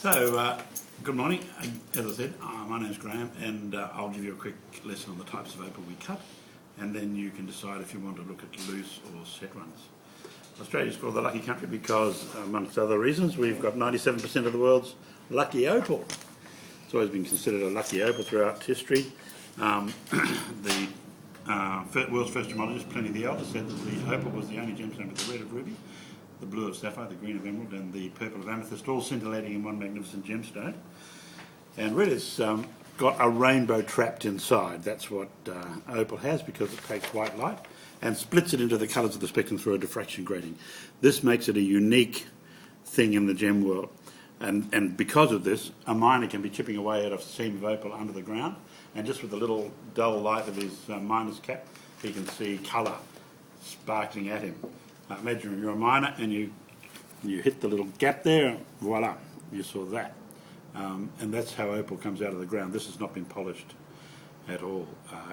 Good morning. As I said, my name's Graeme, and I'll give you a quick lesson on the types of opal we cut, and then you can decide if you want to look at loose or set ones. Australia's called the lucky country because, amongst other reasons, we've got 97% of the world's lucky opal. It's always been considered a lucky opal throughout history. The world's first gemologist, Pliny the Elder, said that the opal was the only gemstone with the red of ruby, the blue of sapphire, the green of emerald, and the purple of amethyst, all scintillating in one magnificent gemstone. And red has got a rainbow trapped inside. That's what opal has, because it takes white light and splits it into the colours of the spectrum through a diffraction grating. This makes it a unique thing in the gem world. And because of this, a miner can be chipping away at a seam of opal under the ground, and just with the little dull light of his miner's cap, he can see colour sparkling at him. Imagine you're a miner and you hit the little gap there, voila, you saw that. And that's how opal comes out of the ground. This has not been polished at all,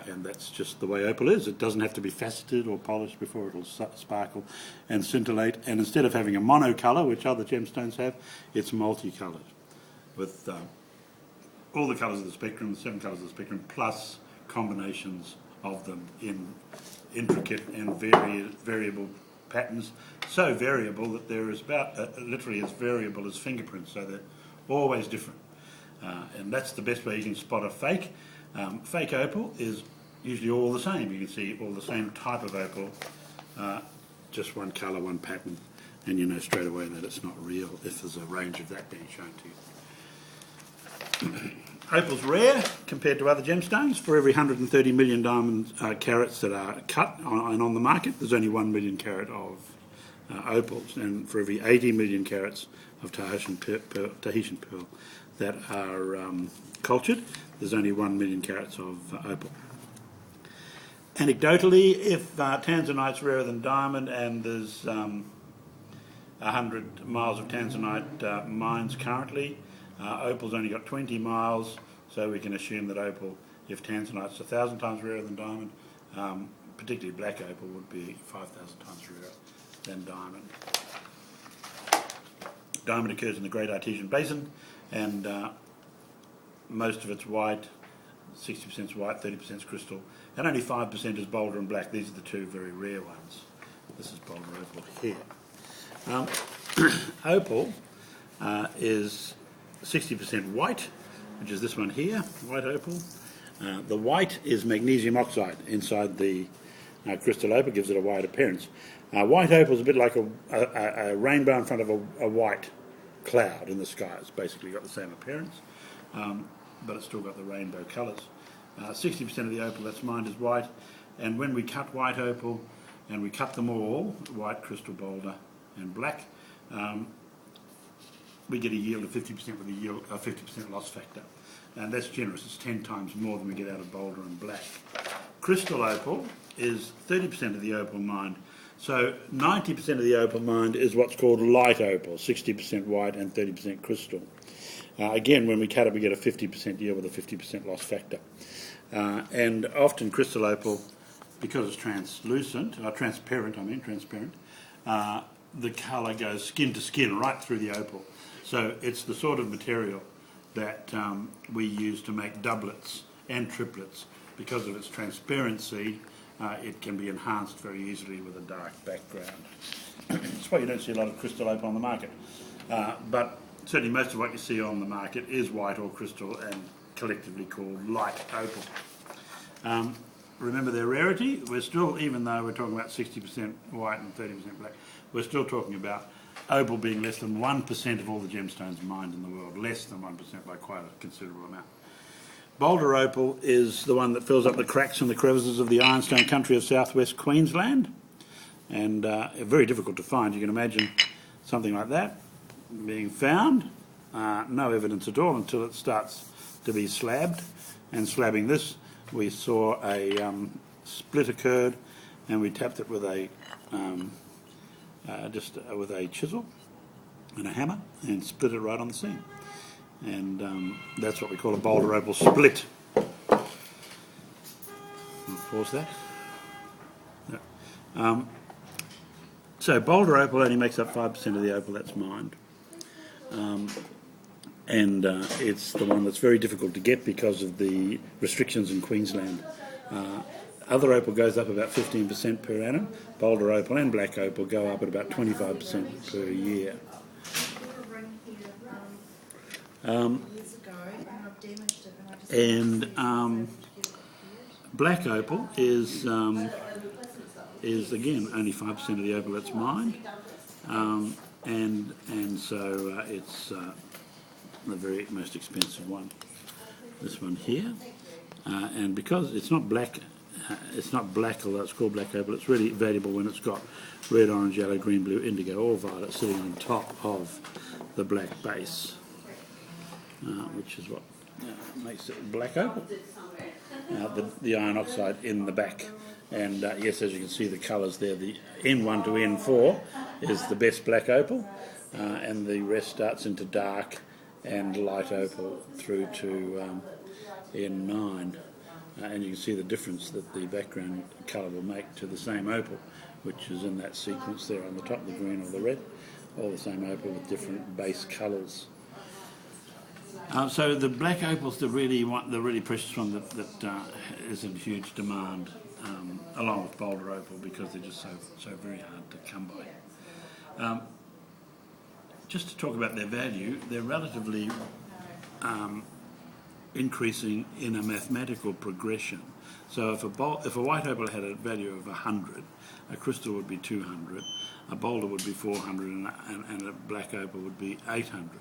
and that's just the way opal is. It doesn't have to be faceted or polished before it'll sparkle and scintillate. And instead of having a monocolour, which other gemstones have, it's multicoloured with all the colours of the spectrum, the 7 colours of the spectrum, plus combinations of them in intricate and variable patterns, so variable that there is about literally as variable as fingerprints, so they're always different. And that's the best way you can spot a fake. Fake opal is usually all the same. You can see all the same type of opal, just one colour, one pattern, and you know straight away that it's not real if there's a range of that being shown to you. Opal's rare compared to other gemstones. For every 130 million diamond carats that are cut and on the market, there's only 1 million carat of opals, and for every 80 million carats of Tahitian pearl that are cultured, there's only 1 million carats of opal. Anecdotally, if tanzanite's rarer than diamond and there's 100 miles of tanzanite mines currently, opal's only got 20 miles, so we can assume that opal, if tanzanite's 1,000 times rarer than diamond, particularly black opal would be 5,000 times rarer than diamond. Diamond occurs in the Great Artesian Basin, and most of it's white, 60% is white, 30% is crystal, and only 5% is boulder and black. These are the two very rare ones. This is boulder opal here. Opal is 60% white, which is this one here, white opal. The white is magnesium oxide inside the crystal opal, gives it a white appearance. White opal is a bit like a rainbow in front of a white cloud in the sky. It's basically got the same appearance, but it's still got the rainbow colours. 60% of the opal that's mined is white, and when we cut white opal, and we cut them all, white, crystal, boulder and black, we get a yield of 50% with a 50% loss factor. And that's generous. It's 10 times more than we get out of boulder and black. Crystal opal is 30% of the opal mined. So 90% of the opal mined is what's called light opal, 60% white and 30% crystal. Again, when we cut it, we get a 50% yield with a 50% loss factor. And often crystal opal, because it's transparent, the colour goes skin to skin right through the opal. So it's the sort of material that we use to make doublets and triplets. Because of its transparency, it can be enhanced very easily with a dark background. That's why you don't see a lot of crystal opal on the market. But certainly most of what you see on the market is white or crystal and collectively called light opal. Remember their rarity. We're still, even though we're talking about 60% white and 30% black, we're still talking about opal being less than 1% of all the gemstones mined in the world, less than 1% by quite a considerable amount. Boulder opal is the one that fills up the cracks and the crevices of the ironstone country of southwest Queensland, and very difficult to find. You can imagine something like that being found. No evidence at all until it starts to be slabbed, and slabbing this, we saw a split occurred, and we tapped it with a with a chisel and a hammer and split it right on the seam. And that's what we call a boulder opal split. I'll pause that. Yeah. So boulder opal only makes up 5% of the opal that's mined. and it's the one that's very difficult to get because of the restrictions in Queensland. Other opal goes up about 15% per annum. Boulder opal and black opal go up at about 25% per year. Black opal is again only 5% of the opal that's mined, and so it's the very most expensive one. This one here, and because it's not black, although it's called black opal. It's really valuable when it's got red, orange, yellow, green, blue, indigo, or violet sitting on top of the black base, which is what makes it black opal. The iron oxide in the back, and yes, as you can see the colours there, the N1 to N4 is the best black opal, and the rest starts into dark and light opal through to N9, and you can see the difference that the background colour will make to the same opal, which is in that sequence there on the top, the green or the red, all the same opal with different base colours. So the black opal's the really precious one that is in huge demand, along with boulder opal, because they're just so very hard to come by. Just to talk about their value, they're relatively increasing in a mathematical progression. So if a white opal had a value of 100, a crystal would be 200, a boulder would be 400, and a black opal would be 800.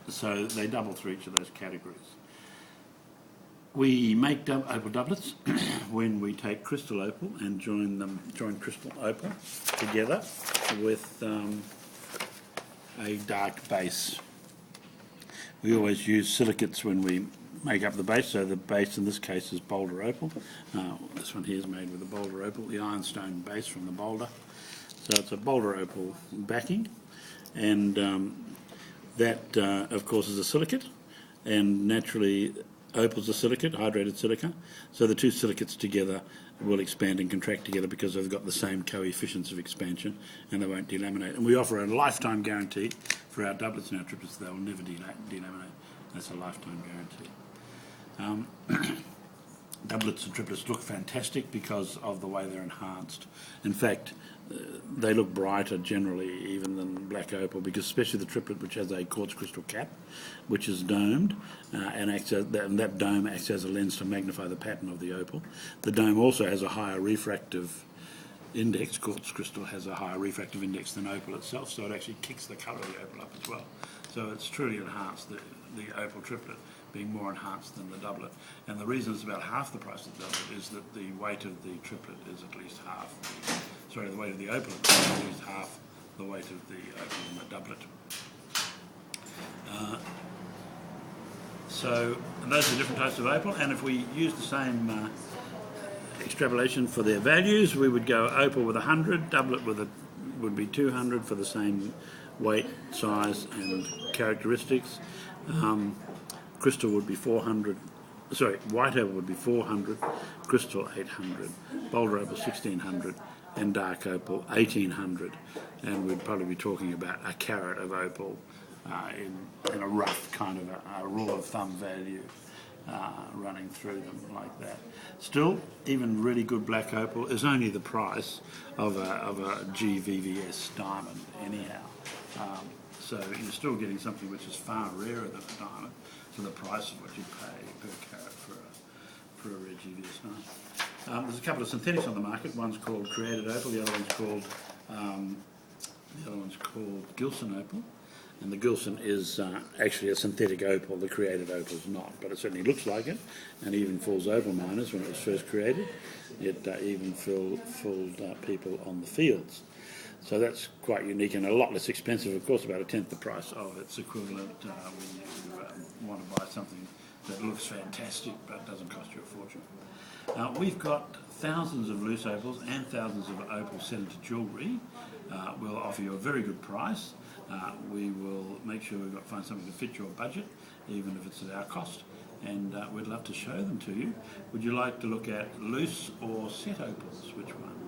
So they double through each of those categories. We make opal doublets when we take crystal opal and join crystal opal together with a dark base. We always use silicates when we make up the base, so the base in this case is boulder opal. This one here is made with a boulder opal, the ironstone base from the boulder. So it's a boulder opal backing, and that of course is a silicate, and naturally opal's a silicate, hydrated silica, so the two silicates together will expand and contract together because they've got the same coefficients of expansion, and they won't delaminate. And we offer a lifetime guarantee for our doublets and our triplets. They will never delaminate. That's a lifetime guarantee. Doublets and triplets look fantastic because of the way they're enhanced. In fact, they look brighter generally even than black opal, because especially the triplet, which has a quartz crystal cap, which is domed, and that dome acts as a lens to magnify the pattern of the opal. The dome also has a higher refractive index. Quartz crystal has a higher refractive index than opal itself, so it actually kicks the colour of the opal up as well. So it's truly enhanced, the opal triplet being more enhanced than the doublet. And the reason it's about half the price of the doublet is that the weight of the triplet is at least half. Sorry, the weight of the opal is at least half the weight of the opal in the doublet. So those are different types of opal, and if we use the same extrapolation for their values, we would go opal with 100, doublet would be 200 for the same weight, size and characteristics. Crystal would be 400, sorry, white opal would be 400, crystal 800, boulder opal 1600, and dark opal 1800. And we'd probably be talking about a carat of opal in a rough kind of a rule of thumb value running through them like that. Still, even really good black opal is only the price of a GVVS diamond anyhow. So you're still getting something which is far rarer than a diamond for the price of what you pay per carat for a rare GVS diamond. There's a couple of synthetics on the market. One's called created opal. The other one's called Gilson opal. And the Gilson is actually a synthetic opal. The created opal is not, but it certainly looks like it. And even fools opal miners when it was first created. It even fooled people on the fields. So that's quite unique and a lot less expensive, of course, about a tenth the price of its equivalent when you want to buy something that looks fantastic but doesn't cost you a fortune. We've got thousands of loose opals and thousands of opals set into jewellery. We'll offer you a very good price. We will make sure we find something to fit your budget, even if it's at our cost, and we'd love to show them to you. Would you like to look at loose or set opals? Which one?